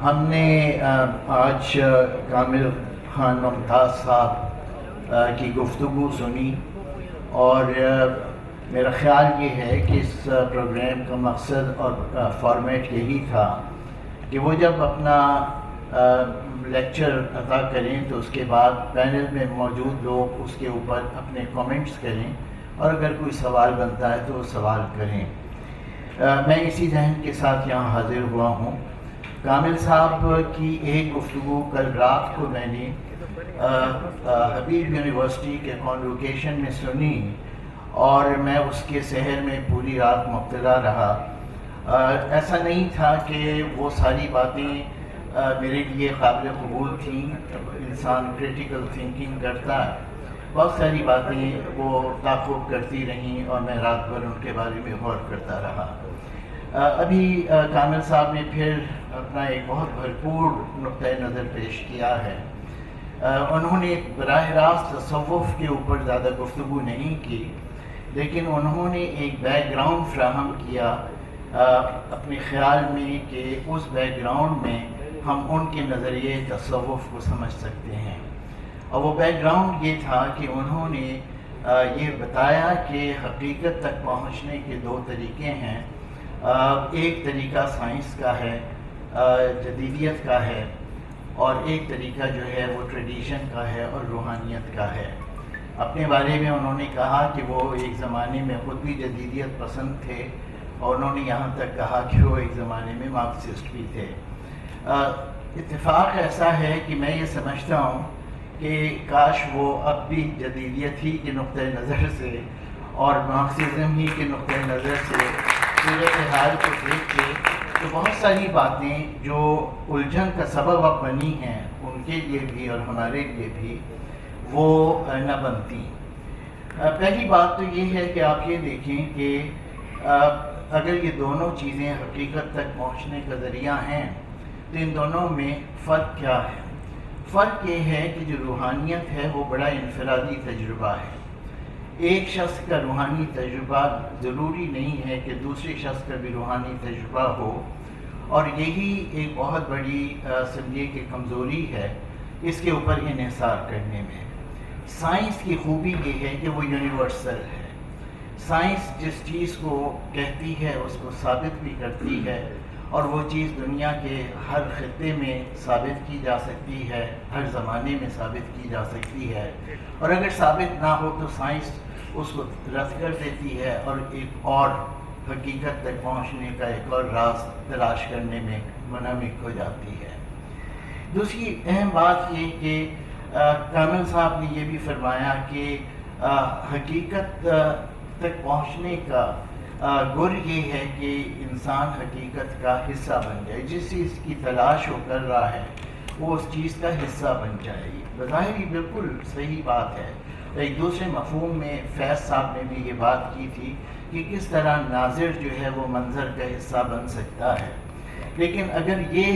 ہم نے آج کامل خان ممتاز صاحب کی گفتگو سنی، اور میرا خیال یہ ہے کہ اس پروگرام کا مقصد اور فارمیٹ یہی تھا کہ وہ جب اپنا لیکچر عطا کریں تو اس کے بعد پینل میں موجود لوگ اس کے اوپر اپنے کامنٹس کریں، اور اگر کوئی سوال بنتا ہے تو وہ سوال کریں۔ میں اسی ذہن کے ساتھ یہاں حاضر ہوا ہوں۔ کامل صاحب کی ایک گفتگو کل رات کو میں نے حبیب یونیورسٹی کے کانوکیشن میں سنی، اور میں اس کے سحر میں پوری رات مبتلا رہا۔ ایسا نہیں تھا کہ وہ ساری باتیں میرے لیے قابل قبول تھیں، انسان کریٹیکل تھنکنگ کرتا ہے، بہت ساری باتیں وہ تعاقب کرتی رہیں اور میں رات بھر ان کے بارے میں غور کرتا رہا۔ ابھی کامل صاحب نے پھر اپنا ایک بہت بھرپور نقطۂ نظر پیش کیا ہے۔ انہوں نے براہ راست تصوف کے اوپر زیادہ گفتگو نہیں کی، لیکن انہوں نے ایک بیک گراؤنڈ فراہم کیا اپنے خیال میں کہ اس بیک گراؤنڈ میں ہم ان کے نظریے تصوف کو سمجھ سکتے ہیں۔ اور وہ بیک گراؤنڈ یہ تھا کہ انہوں نے یہ بتایا کہ حقیقت تک پہنچنے کے دو طریقے ہیں۔ ایک طریقہ سائنس کا ہے، جدیدیت کا ہے، اور ایک طریقہ جو ہے وہ ٹریڈیشن کا ہے اور روحانیت کا ہے۔ اپنے بارے میں انہوں نے کہا کہ وہ ایک زمانے میں خود بھی جدیدیت پسند تھے، اور انہوں نے یہاں تک کہا کہ وہ ایک زمانے میں مارکسسٹ بھی تھے۔ اتفاق ایسا ہے کہ میں یہ سمجھتا ہوں کہ کاش وہ اب بھی جدیدیت ہی کے نقطۂ نظر سے اور مارکسزم ہی کے نقطۂ نظر سے صورتحال کو دیکھ کے تو بہت ساری باتیں جو الجھن کا سبب اب بنی ہیں ان کے لیے بھی اور ہمارے لیے بھی وہ نہ بنتی۔ پہلی بات تو یہ ہے کہ آپ یہ دیکھیں کہ اگر یہ دونوں چیزیں حقیقت تک پہنچنے کا ذریعہ ہیں تو ان دونوں میں فرق کیا ہے؟ فرق یہ ہے کہ جو روحانیت ہے وہ بڑا انفرادی تجربہ ہے۔ ایک شخص کا روحانی تجربہ ضروری نہیں ہے کہ دوسرے شخص کا بھی روحانی تجربہ ہو، اور یہی ایک بہت بڑی سمجھیے کہ کمزوری ہے اس کے اوپر انحصار کرنے میں۔ سائنس کی خوبی یہ ہے کہ وہ یونیورسل ہے۔ سائنس جس چیز کو کہتی ہے اس کو ثابت بھی کرتی ہے، اور وہ چیز دنیا کے ہر خطے میں ثابت کی جا سکتی ہے، ہر زمانے میں ثابت کی جا سکتی ہے، اور اگر ثابت نہ ہو تو سائنس اس کو رد کر دیتی ہے اور ایک اور حقیقت تک پہنچنے کا ایک اور راز تلاش کرنے میں منہمک ہو جاتی ہے۔ دوسری اہم بات یہ کہ کامل صاحب نے یہ بھی فرمایا کہ حقیقت تک پہنچنے کا گر یہ ہے کہ انسان حقیقت کا حصہ بن جائے، جس چیز کی تلاش وہ کر رہا ہے وہ اس چیز کا حصہ بن جائے۔ بظاہر ہی بالکل صحیح بات ہے۔ ایک دوسرے مفہوم میں فیض صاحب نے بھی یہ بات کی تھی کہ کس طرح ناظر جو ہے وہ منظر کا حصہ بن سکتا ہے، لیکن اگر یہ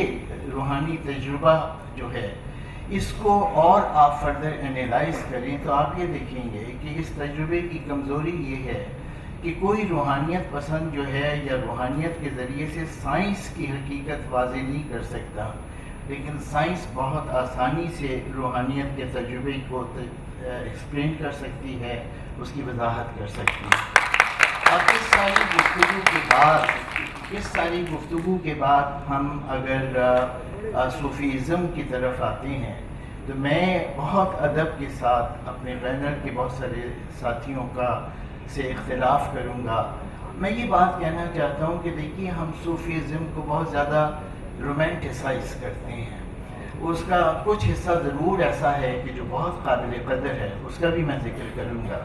روحانی تجربہ جو ہے اس کو اور آپ فردر انیلائز کریں تو آپ یہ دیکھیں گے کہ اس تجربے کی کمزوری یہ ہے کہ کوئی روحانیت پسند جو ہے یا روحانیت کے ذریعے سے سائنس کی حقیقت واضح نہیں کر سکتا، لیکن سائنس بہت آسانی سے روحانیت کے تجربے کو ایکسپلین کر سکتی ہے، اس کی وضاحت کر سکتی ہے۔ اب اس ساری گفتگو کے بعد ہم اگر صوفیزم کی طرف آتے ہیں تو میں بہت ادب کے ساتھ اپنے پینل کے بہت سارے ساتھیوں سے اختلاف کروں گا۔ میں یہ بات کہنا چاہتا ہوں کہ دیکھیے ہم صوفیزم کو بہت زیادہ رومینٹیسائز کرتے ہیں، اس کا کچھ حصہ ضرور ایسا ہے کہ جو بہت قابل قدر ہے، اس کا بھی میں ذکر کروں گا،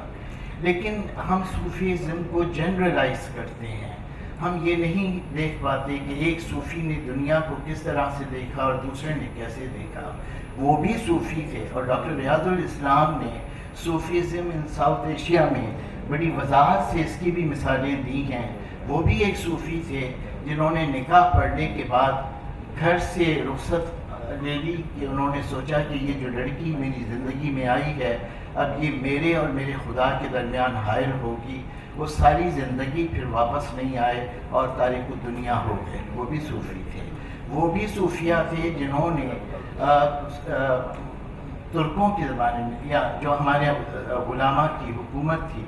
لیکن ہم صوفیزم کو جنرلائز کرتے ہیں۔ ہم یہ نہیں دیکھ پاتے کہ ایک صوفی نے دنیا کو کس طرح سے دیکھا اور دوسرے نے کیسے دیکھا۔ وہ بھی صوفی تھے، اور ڈاکٹر ریاض الاسلام نے صوفیزم ان ساؤتھ ایشیا میں بڑی وضاحت سے اس کی بھی مثالیں دی ہیں۔ وہ بھی ایک صوفی تھے جنہوں نے نکاح پڑھنے کے بعد گھر سے رخصت لے لی کہ انہوں نے سوچا کہ یہ جو لڑکی میری زندگی میں آئی ہے اب یہ میرے اور میرے خدا کے درمیان حائل ہوگی۔ وہ ساری زندگی پھر واپس نہیں آئے اور تارک الدنیا ہو گئے۔ وہ بھی صوفی تھے۔ وہ بھی صوفیہ تھے جنہوں نے ترکوں کے زمانے میں یا جو ہمارے علماء کی حکومت تھی،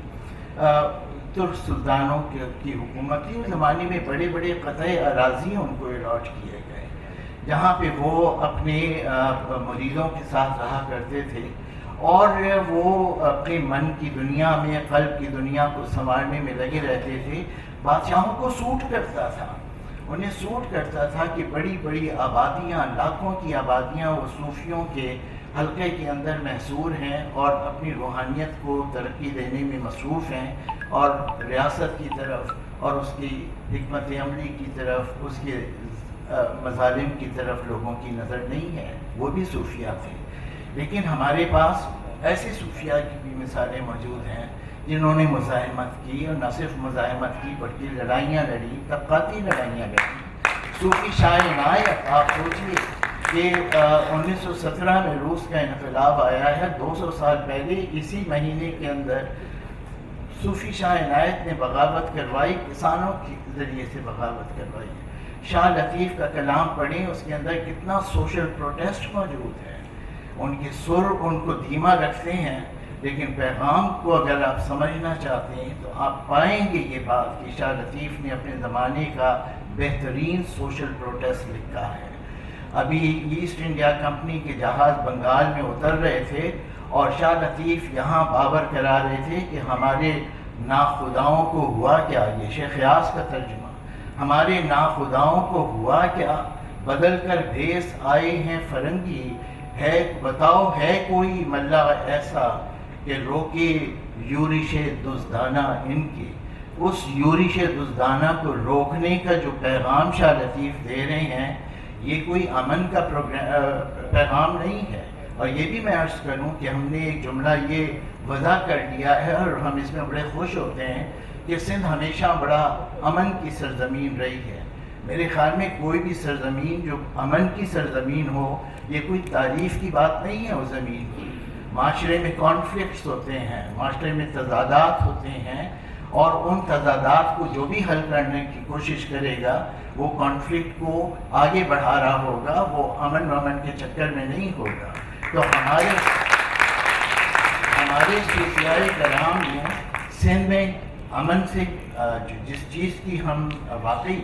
ترک سلطانوں کی حکومت تھی، اس زمانے میں بڑے بڑے قطع اراضی ان کو الاٹ کیے گئے، جہاں پہ وہ اپنے مریدوں کے ساتھ رہا کرتے تھے، اور وہ اپنے من کی دنیا میں، قلب کی دنیا کو سنوارنے میں لگے رہتے تھے۔ بادشاہوں کو سوٹ کرتا تھا، انہیں سوٹ کرتا تھا کہ بڑی بڑی آبادیاں، لاکھوں کی آبادیاں وہ صوفیوں کے حلقے کے اندر محصور ہیں اور اپنی روحانیت کو ترقی دینے میں مصروف ہیں، اور ریاست کی طرف اور اس کی حکمت عملی کی طرف، اس کے مظالم کی طرف لوگوں کی نظر نہیں ہے۔ وہ بھی صوفیہ تھے، لیکن ہمارے پاس ایسے صوفیہ کی بھی مثالیں موجود ہیں جنہوں نے مزاحمت کی، اور نہ صرف مزاحمت کی بلکہ لڑائیاں لڑی، طبقاتی لڑائیاں لڑی۔ صوفی شاہ عنایت، آپ سوچیے کہ 1917 میں روس کا انقلاب آیا ہے، 200 سال پہلے اسی مہینے کے اندر صوفی شاہ عنایت نے بغاوت کروائی، کسانوں کے ذریعے سے بغاوت کروائی۔ شاہ لطیف کا کلام پڑھیں، اس کے اندر کتنا سوشل پروٹیسٹ موجود ہے۔ ان کے سر ان کو دھیما رکھتے ہیں، لیکن پیغام کو اگر آپ سمجھنا چاہتے ہیں تو آپ پائیں گے یہ بات کہ شاہ لطیف نے اپنے زمانے کا بہترین سوشل پروٹیسٹ لکھا ہے۔ ابھی ایسٹ انڈیا کمپنی کے جہاز بنگال میں اتر رہے تھے، اور شاہ لطیف یہاں باور کرا رہے تھے کہ ہمارے ناخداؤں کو ہوا کیا، یہ شیخ یاس کا ترجمہ، ہمارے ناخداؤں کو ہوا کیا، بدل کر بھیس آئے ہیں فرنگی، ہے بتاؤ ہے کوئی ملا ایسا کہ روکے یورش دزدانہ ان کے۔ اس یورش دزدانہ کو روکنے کا جو پیغام شاہ لطیف دے رہے ہیں، یہ کوئی امن کا پیغام نہیں ہے۔ اور یہ بھی میں عرض کروں کہ ہم نے ایک جملہ یہ وضع کر لیا ہے، اور ہم اس میں بڑے خوش ہوتے ہیں کہ سندھ ہمیشہ بڑا امن کی سرزمین رہی ہے۔ میرے خیال میں کوئی بھی سرزمین جو امن کی سرزمین ہو، یہ کوئی تعریف کی بات نہیں ہے اس زمین کی۔ معاشرے میں کانفلکٹس ہوتے ہیں، معاشرے میں تضادات ہوتے ہیں، اور ان تضادات کو جو بھی حل کرنے کی کوشش کرے گا وہ کانفلکٹ کو آگے بڑھا رہا ہوگا، وہ امن کے چکر میں نہیں ہوگا۔ تو ہمارے صوفیاء کرام نے سندھ میں امن سے جس چیز کی ہم واقعی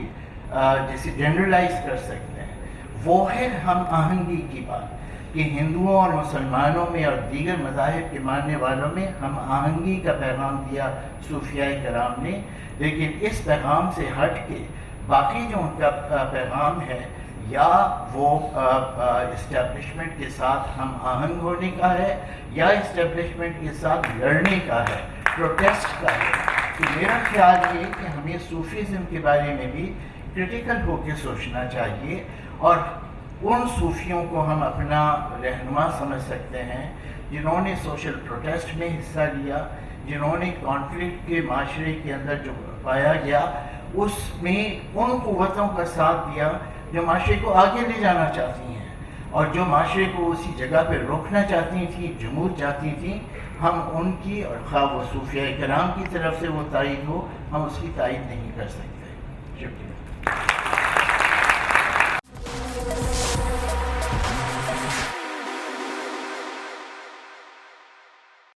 جسے جنرلائز کر سکتے ہیں، وہ ہے ہم آہنگی کی بات، کہ ہندوؤں اور مسلمانوں میں اور دیگر مذاہب کے ماننے والوں میں ہم آہنگی کا پیغام دیا صوفیاء کرام نے۔ لیکن اس پیغام سے ہٹ کے باقی جو ان کا پیغام ہے، یا وہ اسٹیبلشمنٹ کے ساتھ ہم آہنگ ہونے کا ہے، یا اسٹیبلشمنٹ کے ساتھ لڑنے کا ہے، پروٹیسٹ کا ہے۔ تو میرا خیال یہ کہ ہمیں صوفیزم کے بارے میں بھی کرٹیکل ہو کے سوچنا چاہیے، اور ان صوفیوں کو ہم اپنا رہنما سمجھ سکتے ہیں جنہوں نے سوشل پروٹیسٹ میں حصہ لیا، جنہوں نے کانفلکٹ کے معاشرے کے اندر جو پایا گیا اس میں ان قوتوں کا ساتھ دیا جو معاشرے کو آگے لے جانا چاہتی ہیں، اور جو معاشرے کو اسی جگہ پہ روکنا چاہتی تھیں، جمود چاہتی تھیں۔ ہم ان کی، اور خواہ وہ صوفیاء کرام کی طرف سے وہ تائید ہو، ہم اس کی تائید نہیں کر سکتے۔ شکریہ۔